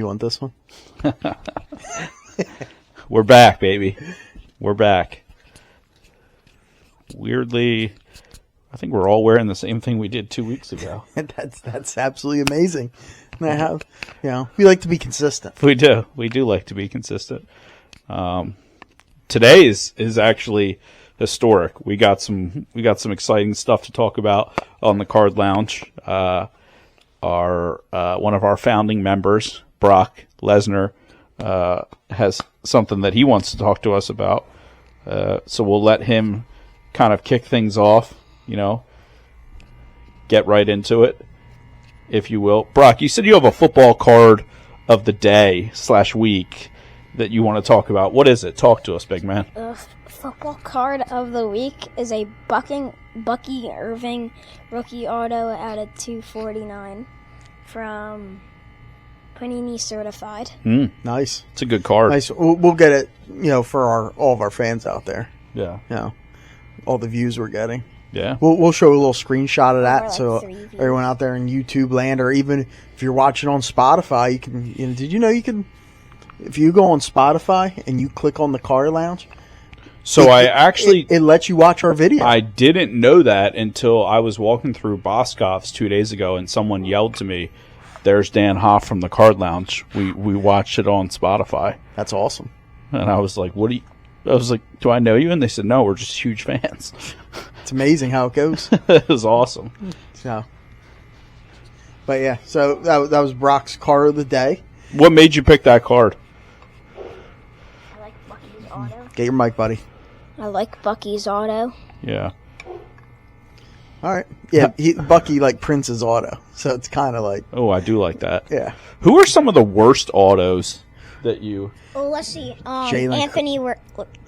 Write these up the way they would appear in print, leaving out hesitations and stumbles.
You want this one? We're back, baby. We're back. Weirdly, I think we're all wearing the same thing we did 2 weeks ago. That's absolutely amazing. And I have, we like to be consistent. We do. We do like to be consistent. Today is actually historic. We got some exciting stuff to talk about on the Card Lounge. One of our founding members, Brock Lesnar, has something that he wants to talk to us about. So we'll let him kind of kick things off, get right into it, if you will. Brock, you said you have a football card of the day / week that you want to talk about. What is it? Talk to us, big man. The football card of the week is a Bucky Irving rookie auto out of 249 from Panini Certified. Nice. It's a good card. Nice. We'll get it, for all of our fans out there. Yeah. All the views we're getting. Yeah. We'll show a little screenshot of that, Like so 3 views. everyone out there in YouTube land, or even if you're watching on Spotify, you can. Did you know you can? If you go on Spotify and you click on the Card Lounge, So it lets you watch our video. I didn't know that until I was walking through Boscov's 2 days ago, and someone yelled to me, "There's Dan Hoff from the Card Lounge. We watched it on Spotify." That's awesome. And I was like, I was like, "Do I know you?" And they said, "No, we're just huge fans." It's amazing how it goes. It was awesome. So that was Brock's card of the day. What made you pick that card? I like Bucky's auto. Get your mic, buddy. I like Bucky's auto. Yeah. All right. Yeah, Bucky like Prince's auto, so it's kind of like Oh, I do like that. yeah. Who are some of the worst autos that you... Oh, let's see. Jalen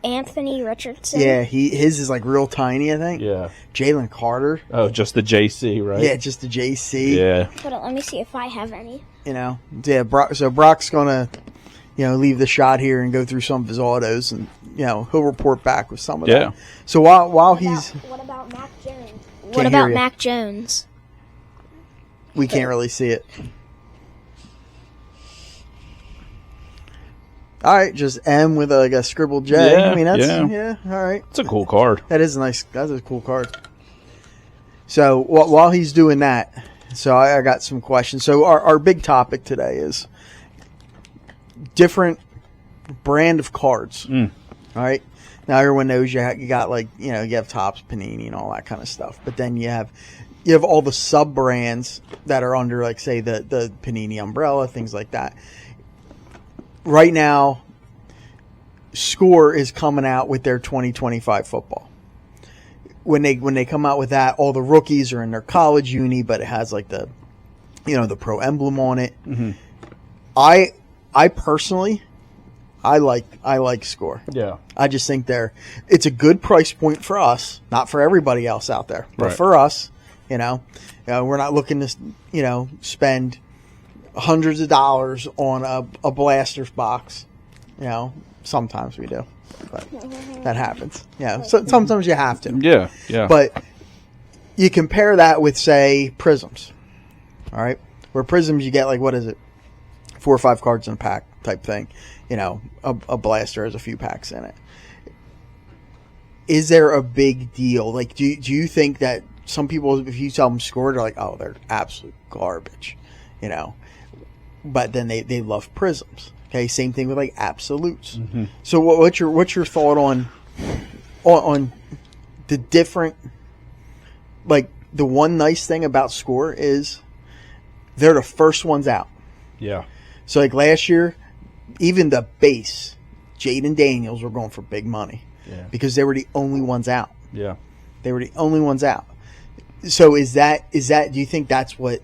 Anthony Richardson. Yeah, his is like real tiny, I think. Yeah. Jalen Carter. Oh, just the JC, right? Yeah, just the JC. Yeah. Hold on, let me see if I have any. Yeah, so Brock's gonna, leave the shot here and go through some of his autos, and he'll report back with some of Yeah. them. So while he's, What about Mac Jones? Can't What hear about you. Mac Jones? we can't really see it. All right, just M with a scribbled J. Yeah, I mean that's yeah. all right. It's a cool card. That's a cool card. So while he's doing that, so I got some questions. So our big topic today is different brand of cards. All right. Now everyone knows you got you have Topps, Panini, and all that kind of stuff. But then you have all the sub brands that are under say the Panini umbrella, things like that. Right now, Score is coming out with their 2025 football. When they come out with that, all the rookies are in their college uni, but it has the pro emblem on it. Mm-hmm. I personally, I like Score. Yeah. I just think it's a good price point for us, not for everybody else out there, but Right. for us, we're not looking to spend hundreds of dollars on a Blasters box. Sometimes we do, but that happens. So sometimes you have to. Yeah. Yeah. But you compare that with, say, Prisms. All right? Where Prisms, you get, what is it? 4 or 5 cards in a pack type thing. A Blaster has a few packs in it. Is there a big deal? Do you think that some people, if you tell them Score, they're like, oh, they're absolute garbage. But then they love Prisms. Okay, same thing with Absolutes. Mm-hmm. So what's your thought on the different, the one nice thing about Score is they're the first ones out. yeah. So last year, even the base, Jaden Daniels were going for big money because they were the only ones out. Yeah. They were the only ones out. So is that do you think that's what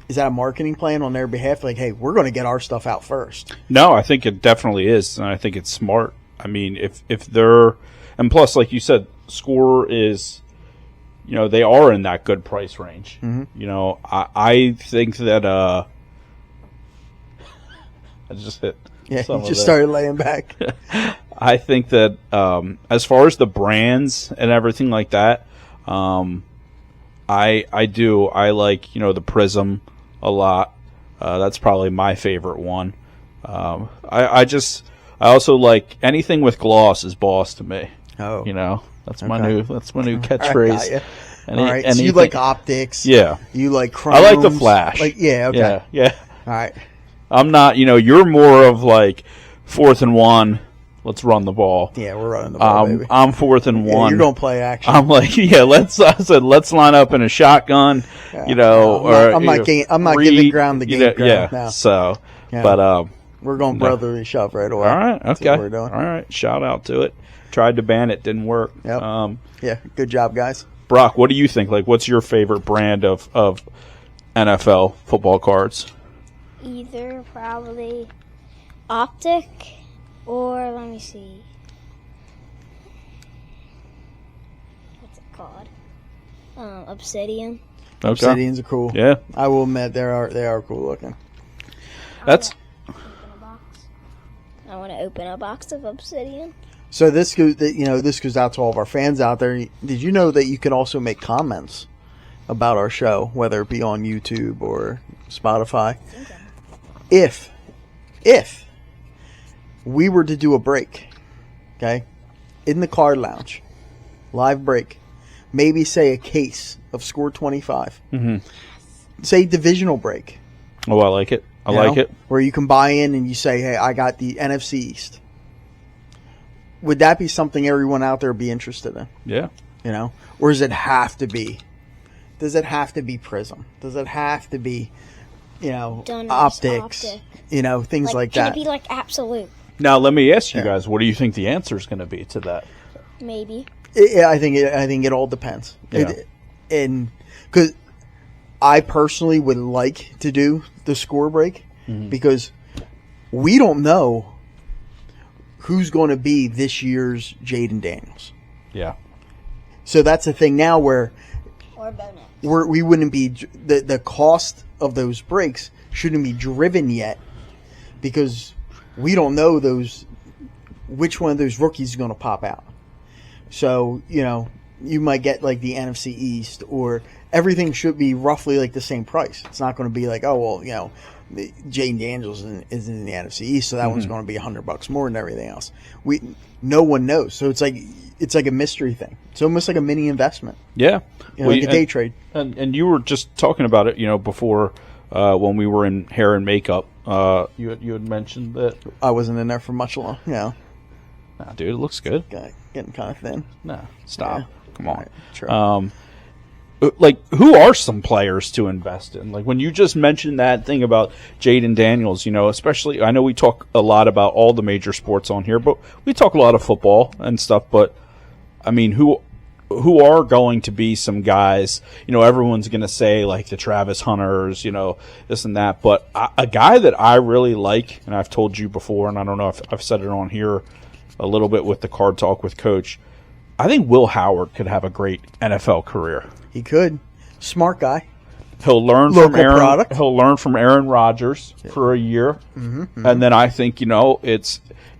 is that a marketing plan on their behalf? Hey, we're going to get our stuff out first. No, I think it definitely is, and I think it's smart. I mean, if they're, and plus, like you said, Score is, they are in that good price range. Mm-hmm. I think that I just hit. Yeah, some you of just it. started laying back. I think that as far as the brands and everything like that, I like the Prism a lot. That's probably my favorite one. I also like anything with gloss is boss to me. Oh, You know, that's my Okay. new catchphrase. All Any- right. So you anything- like optics? Yeah. You like chromes? I like the flash. Like Okay. Yeah. All right. I'm not, you're more of like 4th and 1, let's run the ball. Yeah, we're running the ball, baby. I'm 4th and Yeah, 1. you're gonna play action. I'm like, let's line up in a shotgun, No, I'm not giving ground the game ground. Yeah. No. So, Yeah. but We're going No. brotherly shove right away. all right, That's okay, what we're doing. all right. Shout out to it. Tried to ban it, didn't work. Yep. Yeah, good job, guys. Brock, what do you think? Like, what's your favorite brand of NFL football cards? Either probably Optic or let me see. What's it called? Obsidian. Okay. Obsidians are cool. Yeah, I will admit they are cool looking. that's I want to open a box of Obsidian. So this goes out to all of our fans out there. Did you know that you can also make comments about our show, whether it be on YouTube or Spotify? If we were to do a break, okay, in the card lounge, live break, maybe say a case of Score 25, say divisional break. Oh, I like it. I You like know, it. Where you can buy in and you say, hey, I got the NFC East. Would that be something everyone out there would be interested in? Yeah. You know? Or does it have to be? Does it have to be Prism? Does it have to be, Donruss optics? Optic. Things like can that. it be like absolute? Now let me ask you Yeah. guys, what do you think the answer is going to be to that? Maybe. I think it all depends. Yeah. And because I personally would like to do the score break because we don't know who's going to be this year's Jaden Daniels. Yeah. So that's the thing now where Or bonus. we wouldn't be the cost of those breaks shouldn't be driven yet because we don't know which one of those rookies is going to pop out. So you might get like the NFC East, or everything should be roughly like the same price. It's not going to be like, oh well, Jaden Daniels is in the NFC East, so that one's going to be $100 more than everything else. No one knows, so it's like a mystery thing. It's almost like a mini investment, Yeah. like a day trade. And you were just talking about it, before when we were in hair and makeup. You had mentioned that. I wasn't in there for much long. Nah, dude, it looks good. Getting kind of thin. Nah, stop. Yeah. Come on. All right, true. Like, who are some players to invest in? Like, when you just mentioned that thing about Jaden Daniels, especially, I know we talk a lot about all the major sports on here, but we talk a lot of football and stuff. But I mean, who are going to be some guys? Everyone's going to say like the Travis Hunters, this and that. But a guy that I really like, and I've told you before, and I don't know if I've said it on here a little bit with the Card Talk with Coach. I think Will Howard could have a great NFL career. He could. Smart guy. He'll learn Local from Aaron. product. He'll learn from Aaron Rodgers for a year, and then I think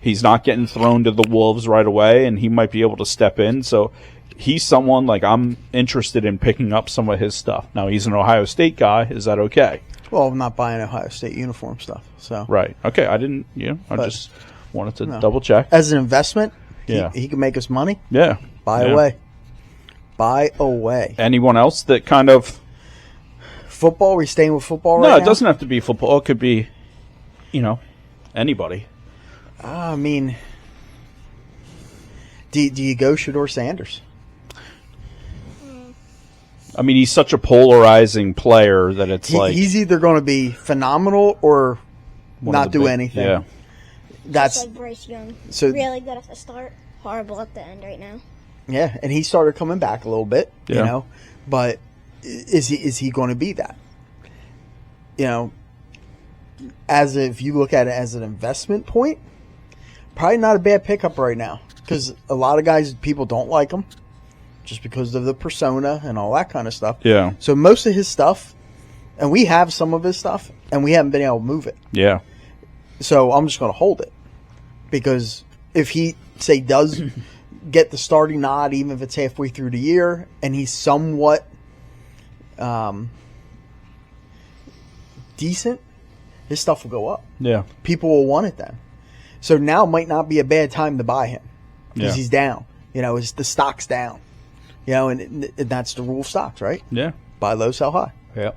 he's not getting thrown to the wolves right away, and he might be able to step in. So he's someone like I'm interested in picking up some of his stuff. Now he's an Ohio State guy. Is that okay? Well, I'm not buying Ohio State uniform stuff. So Right. Okay. I didn't. I But- just wanted to double check. as an investment, Yeah. he can make us money. Yeah. Buy Yeah. away. Buy away. Anyone else that kind of? Football? We staying with football right No, now? it doesn't have to be football. It could be, anybody. I mean, do you go Shedeur Sanders? I mean, he's such a polarizing player that it's He's either going to be phenomenal or one of not the do big- anything. Yeah. That's Just like Bryce Young. so. Really good at the start. Horrible at the end right now. Yeah, and he started coming back a little bit, Yeah. But is he going to be that? As if you look at it as an investment point, probably not a bad pickup right now because a lot of guys, people don't like him just because of the persona and all that kind of stuff. Yeah. So most of his stuff, and we have some of his stuff, and we haven't been able to move it. Yeah. So I'm just going to hold it because if he does get the starting nod, even if it's halfway through the year, and he's somewhat decent, his stuff will go up. Yeah. People will want it then. So now might not be a bad time to buy him because he's down. The stock's down. And that's the rule of stocks, right? Yeah. Buy low, sell high. Yeah.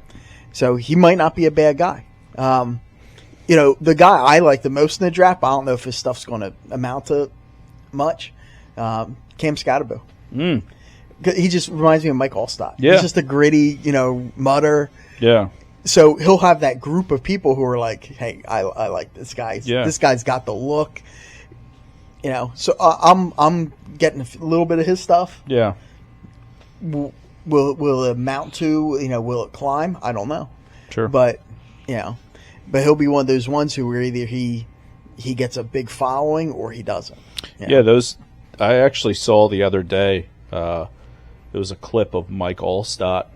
So he might not be a bad guy. The guy I like the most in the draft, I don't know if his stuff's going to amount to much. Cam Scatterbo. He just reminds me of Mike Allstott. Yeah. He's just a gritty, mutter. Yeah. So he'll have that group of people who are like, hey, I like this guy. Yeah. This guy's got the look. So I'm getting a little bit of his stuff. Yeah. Will it amount to, will it climb? I don't know. Sure. But he'll be one of those ones who either he gets a big following or he doesn't. Yeah, those I actually saw the other day. It was a clip of Mike Allstott,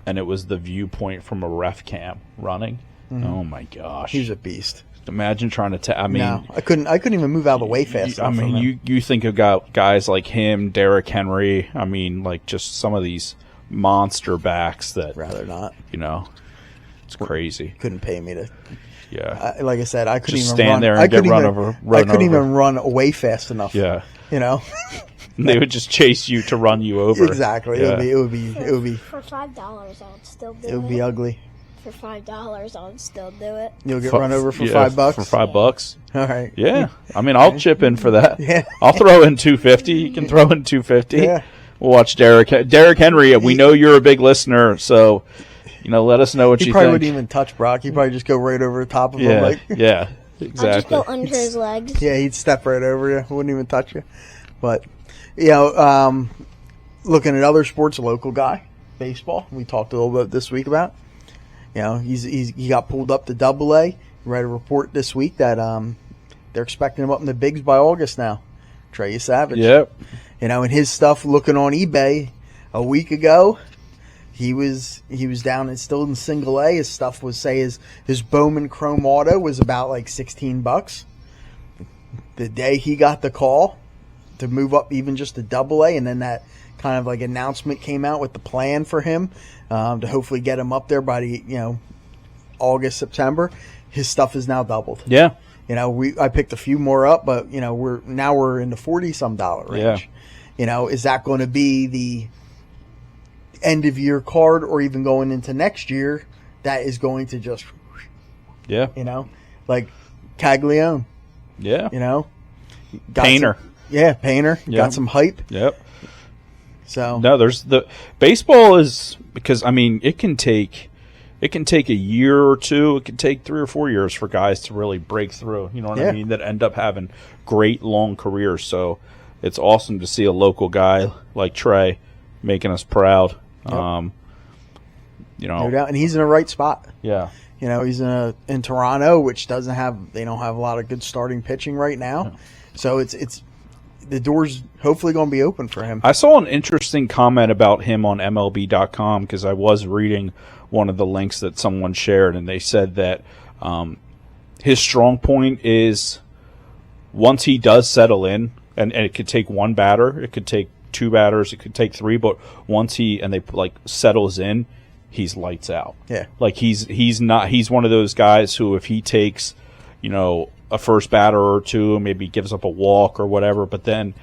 and it was the viewpoint from a ref cam running. Mm-hmm. Oh my gosh, he's a beast. Imagine trying to. No, I couldn't even move out of the way fast enough. You think about guys like him, Derrick Henry. Just some of these monster backs that rather not. It's crazy. Couldn't pay me to. Yeah, like I said, I couldn't just even stand run. there and get run over. I couldn't even run away fast enough. Yeah, They would just chase you to run you over. Exactly. Yeah. It would be for $5. I would still do it. It would be ugly. For $5, I would still do it. You'll get run over for $5. For $5. All right. Yeah. I'll chip in for that. Yeah. I'll throw in $250. You can throw in $250. Yeah. We'll watch Derrick Henry. We know you're a big listener, so let us know what you He probably think. wouldn't even touch Brock. He'd probably just go right over the top of him. Yeah. Yeah. I'd just Exactly. go under his legs. Yeah, he'd step right over you. Wouldn't even touch you. But looking at other sports, a local guy, baseball. We talked a little bit this week about. He got pulled up to AA. Read a report this week that they're expecting him up in the bigs by August now. Trey Savage. Yep. And his stuff looking on eBay a week ago, he was down and still in single A. His stuff was his Bowman Chrome Auto was about like $16. The day he got the call to move up even just to AA, and then that kind of like announcement came out with the plan for him to hopefully get him up there by the August, September. His stuff is now doubled. Yeah. I picked a few more up, but we're in the $40-some range. Yeah. Is that going to be the end of year card, or even going into next year? That is going to just, like Caglione. Yeah. Painter. Painter. Yep. Got some hype. Yep. So no, there's the baseball is because it can take a year or two. It can take 3 or 4 years for guys to really break through. You know what I mean? That end up having great long careers. So it's awesome to see a local guy like Trey making us proud. Yep. No doubt, and he's in the right spot. Yeah. He's in Toronto, which they don't have a lot of good starting pitching right now. Yeah. So it's the door's hopefully going to be open for him. I saw an interesting comment about him on MLB.com because I was reading one of the links that someone shared, and they said that his strong point is once he does settle in, and it could take one batter, it could take 2 batters, it could take 3, but once he settles in, he's lights out. Yeah. He's one of those guys who if he takes, a first batter or 2, maybe gives up a walk or whatever, but then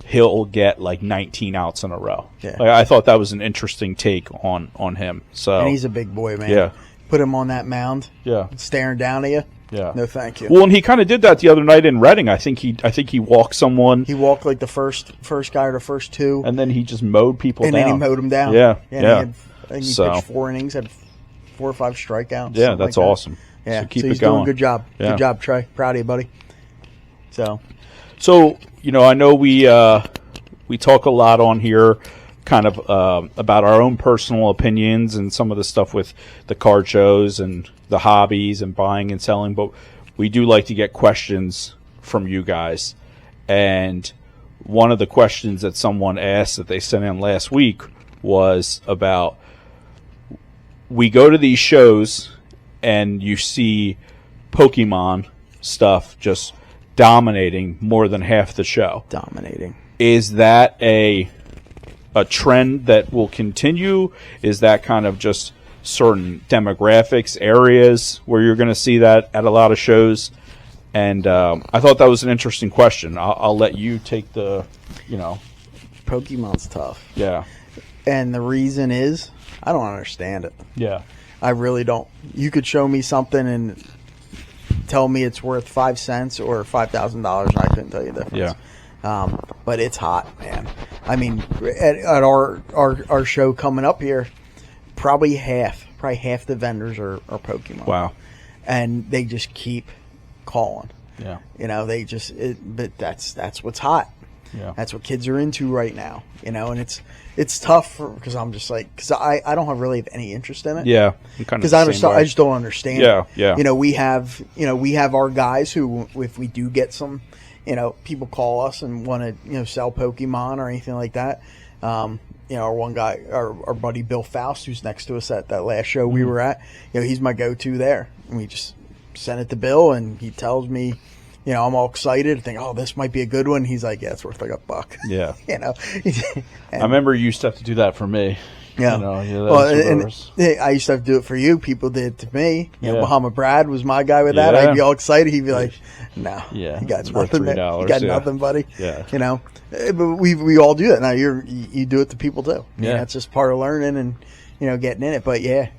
he'll get 19 outs in a row. Yeah. I thought that was an interesting take on him. So and he's a big boy, man. Yeah. Put him on that mound. Yeah. Staring down at you. Yeah. No, thank you. Well, and he kind of did that the other night in Reading. I think he walked someone. He walked the first guy or the first 2, and then he just mowed people down. And then he mowed them down. Yeah. I think he pitched 4 innings, had 4 or 5 strikeouts. Yeah, that's awesome. Yeah, so keep he's it going. Doing a good job. Yeah. Good job, Trey. Proud of you, buddy. So I know we talk a lot on here, kind of about our own personal opinions and some of the stuff with the card shows and the hobbies and buying and selling, but we do like to get questions from you guys. And one of the questions that someone asked that they sent in last week was about, we go to these shows and you see Pokemon stuff just dominating more than half the show. Dominating. Is that a trend that will continue? Is that kind of just certain demographics, areas where you're going to see that at a lot of shows. And I thought that was an interesting question. I'll let you take the, Pokemon's tough. Yeah. And the reason is, I don't understand it. Yeah. I really don't. You could show me something and tell me it's worth 5 cents or $5,000, and I couldn't tell you the difference. Yeah. But it's hot, man. I mean, at our show coming up here, probably half the vendors are Pokemon. Wow. And they just keep calling. Yeah. But that's what's hot. Yeah. That's what kids are into right now, and it's tough because I'm just like, because I don't really have any interest in it. Yeah. Because I just don't understand. Yeah. it. Yeah. We have our guys who, if we do get some, people call us and want to sell Pokemon or anything like that. Our one guy, our buddy Bill Faust, who's next to us at that last show we were at, he's my go-to there, and we just send it to Bill, and he tells me. I'm all excited. I think, this might be a good one. He's like, yeah, it's worth like $1. Yeah. And, I remember you used to have to do that for me. Yeah. I used to have to do it for you. People did it to me. Muhammad Brad was my guy with that. Yeah. I'd be all excited. He'd be like, no, yeah, you got it's worth nothing. $3. You got nothing, buddy. Yeah. But we all do that. Now you do it to people too. Yeah. That's just part of learning and, getting in it. But yeah,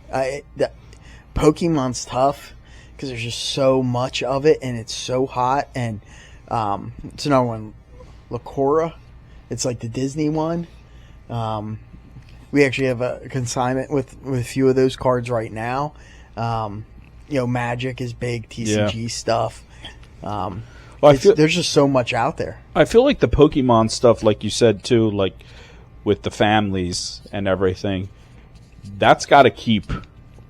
Pokemon's tough. Because there's just so much of it, and it's so hot. And it's another one, Lacora. It's like the Disney one. We actually have a consignment with a few of those cards right now. Magic is big, TCG stuff. There's just so much out there. I feel like the Pokemon stuff, like you said too, like with the families and everything, that's got to keep.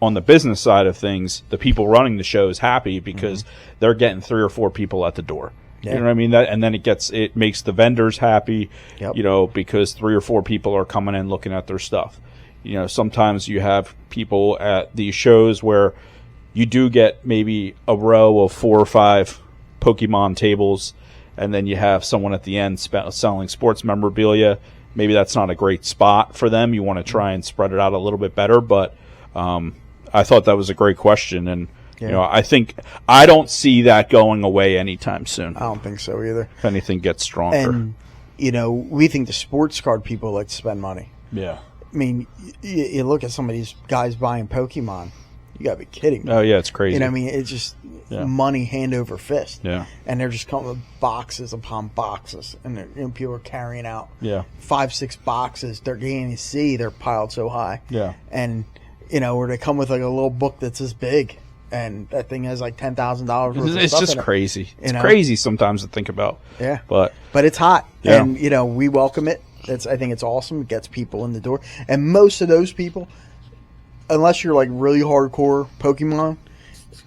On the business side of things, the people running the show is happy because they're getting 3 or 4 people at the door. Yeah. You know what I mean? And then it makes the vendors happy, because 3 or 4 people are coming in looking at their stuff. Sometimes you have people at these shows where you do get maybe a row of 4 or 5 Pokemon tables, and then you have someone at the end selling sports memorabilia. Maybe that's not a great spot for them. You want to try and spread it out a little bit better, but I thought that was a great question, and I don't see that going away anytime soon. I don't think so either. If anything gets stronger, and we think the sports card people like to spend money. Yeah, I mean, you look at some of these guys buying Pokemon. You gotta be kidding me. Oh yeah, it's crazy. It's just money hand over fist. Yeah, and they're just coming with boxes upon boxes, and people are carrying out 5-6 boxes. They're getting to see they're piled so high. Yeah, and. Where they come with like a little book that's this big, and that thing has like $10,000. It's just crazy. It's crazy sometimes to think about. Yeah, but it's hot, and we welcome it. I think it's awesome. It gets people in the door, and most of those people, unless you're like really hardcore Pokemon,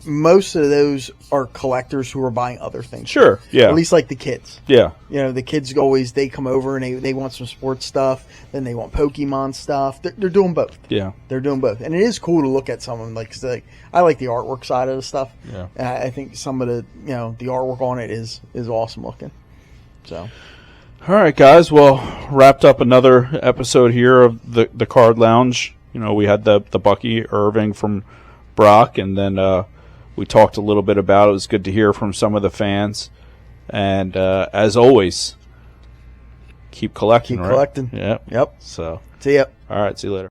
most of those are collectors who are buying other things. Sure, yeah. At least like the kids. Yeah. The kids they come over and they want some sports stuff, then they want Pokemon stuff. They're doing both. Yeah. They're doing both. And it is cool to look at someone cause I like the artwork side of the stuff. Yeah. And I think some of the, the artwork on it is awesome looking. So. All right, guys. Well, wrapped up another episode here of the Card Lounge. We had the Bucky Irving from Brock, and then we talked a little bit about it. It was good to hear from some of the fans. And as always, keep collecting. Keep collecting. Yep. Yep. So, see ya. All right. See you later.